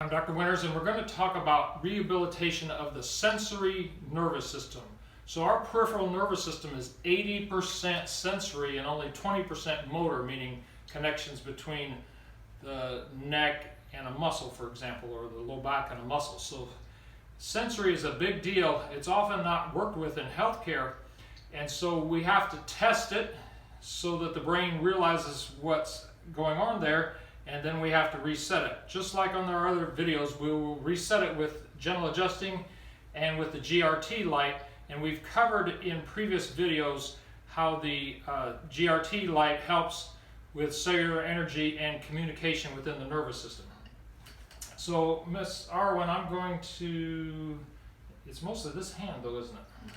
I'm Dr. Winters, and we're going to talk about rehabilitation of the sensory nervous system. So our peripheral nervous system is 80% sensory and only 20% motor, meaning connections between the neck and a muscle, for example, or the low back and a muscle. So sensory is a big deal. It's often not worked with in healthcare, and so we have to test it so that the brain realizes what's going on there, and then we have to reset it. Just like on our other videos, we will reset it with gentle adjusting and with the GRT light, and we've covered in previous videos how the GRT light helps with cellular energy and communication within the nervous system. So Miss Arwen, I'm going to, it's mostly this hand though, isn't it?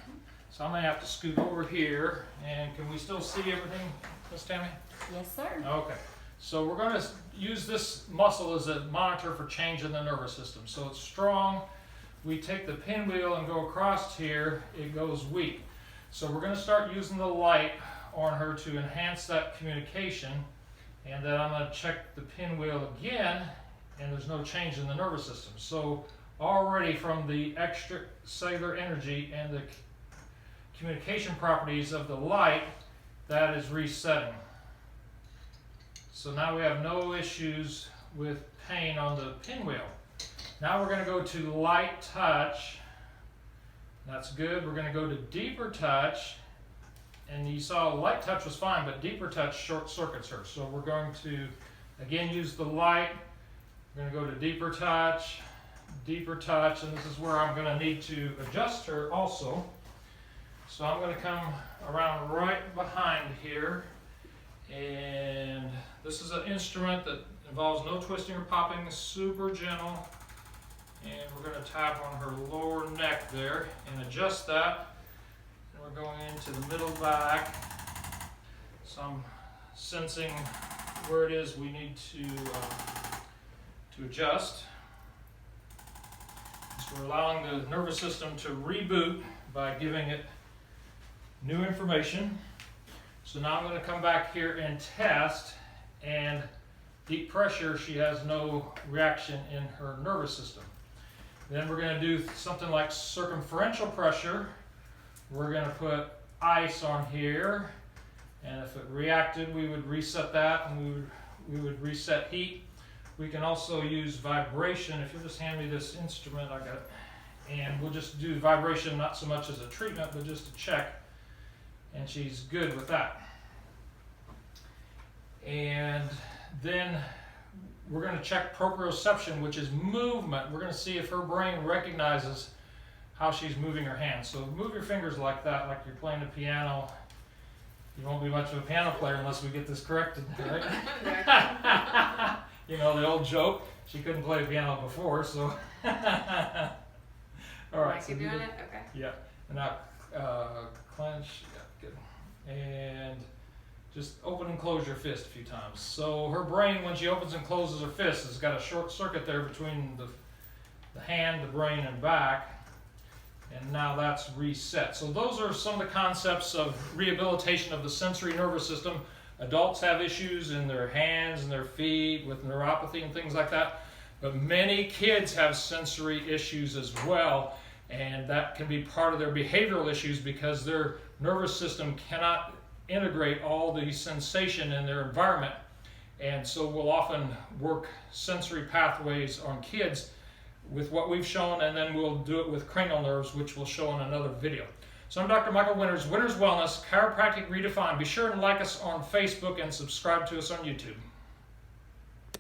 So I'm going to have to scoot over here, and can we still see everything, Miss Tammy? Yes, sir. Okay. So we're going to use this muscle as a monitor for change in the nervous system. So it's strong. We take the pinwheel and go across here, it goes weak. So we're going to start using the light on her to enhance that communication. And then I'm going to check the pinwheel again, and there's no change in the nervous system. So already from the extracellular energy and the communication properties of the light, that is resetting. So now we have no issues with pain on the pinwheel. Now we're going to go to light touch. That's good. We're going to go to deeper touch. And you saw light touch was fine, but deeper touch short circuits her. So we're going to, again, use the light. We're going to go to deeper touch, and this is where I'm going to need to adjust her also. So I'm going to come around right behind here. And this is an instrument that involves no twisting or popping, super gentle. And we're going to tap on her lower neck there and adjust that. And we're going into the middle back. So I'm sensing where it is we need to adjust. So we're allowing the nervous system to reboot by giving it new information. So now I'm going to come back here and test, and deep pressure, she has no reaction in her nervous system. Then we're going to do something like circumferential pressure. We're going to put ice on here, and if it reacted, we would reset that, and we would reset heat. We can also use vibration. If you'll just hand me this instrument, I got it. And we'll just do vibration, not so much as a treatment, but just to check. And she's good with that. And then we're going to check proprioception, which is movement. We're going to see if her brain recognizes how she's moving her hands. So move your fingers like that, like you're playing the piano. You won't be much of a piano player unless we get this corrected, right? You know the old joke, she couldn't play piano before, so. All right. So doing it? Okay. Yeah. And now clench. Yeah, good. And just open and close your fist a few times. So her brain, when she opens and closes her fist, has got a short circuit there between the hand, the brain, and back. And now that's reset. So those are some of the concepts of rehabilitation of the sensory nervous system. Adults have issues in their hands and their feet with neuropathy and things like that. But many kids have sensory issues as well. And that can be part of their behavioral issues because their nervous system cannot integrate all the sensation in their environment. And so we'll often work sensory pathways on kids with what we've shown, and then we'll do it with cranial nerves, which we'll show in another video. So I'm Dr. Michael Winters, Winters Wellness, Chiropractic Redefined. Be sure to like us on Facebook and subscribe to us on YouTube.